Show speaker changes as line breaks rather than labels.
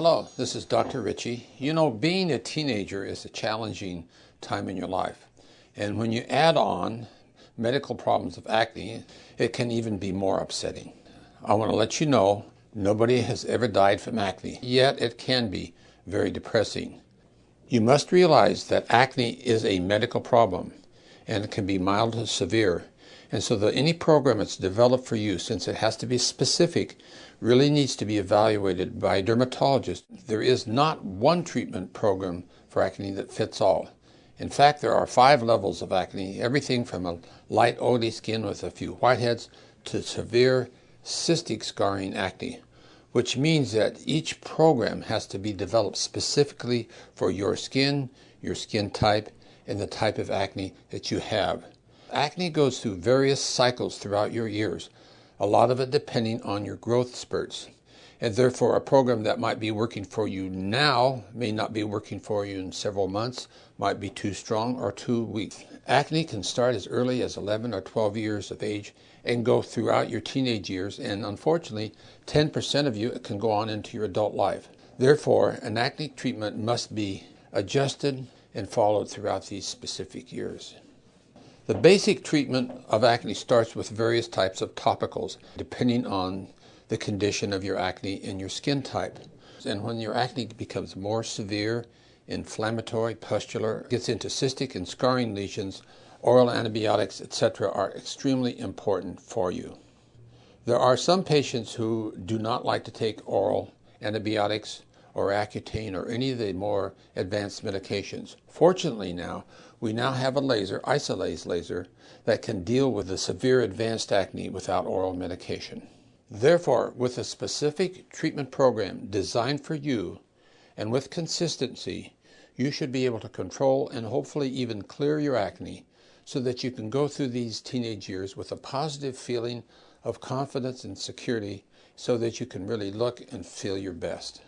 Hello, this is Dr. Ritchie. You know, being a teenager is a challenging time in your life. And when you add on medical problems of acne, it can even be more upsetting. I want to let you know, nobody has ever died from acne, yet it can be very depressing. You must realize that acne is a medical problem and it can be mild to severe. And so any program that's developed for you, since it has to be specific, really needs to be evaluated by a dermatologist. There is not one treatment program for acne that fits all. In fact, there are 5 levels of acne, everything from a light oily skin with a few whiteheads to severe cystic scarring acne, which means that each program has to be developed specifically for your skin type, and the type of acne that you have. Acne goes through various cycles throughout your years, a lot of it depending on your growth spurts. And therefore, a program that might be working for you now may not be working for you in several months, might be too strong or too weak. Acne can start as early as 11 or 12 years of age and go throughout your teenage years, and unfortunately, 10% of you can go on into your adult life. Therefore, an acne treatment must be adjusted and followed throughout these specific years. The basic treatment of acne starts with various types of topicals, depending on the condition of your acne and your skin type. And when your acne becomes more severe, inflammatory, pustular, gets into cystic and scarring lesions, oral antibiotics, etc. are extremely important for you. There are some patients who do not like to take oral antibiotics or Accutane or any of the more advanced medications. Fortunately we now have a laser, Isolase laser, that can deal with the severe advanced acne without oral medication. Therefore, with a specific treatment program designed for you and with consistency, you should be able to control and hopefully even clear your acne so that you can go through these teenage years with a positive feeling of confidence and security so that you can really look and feel your best.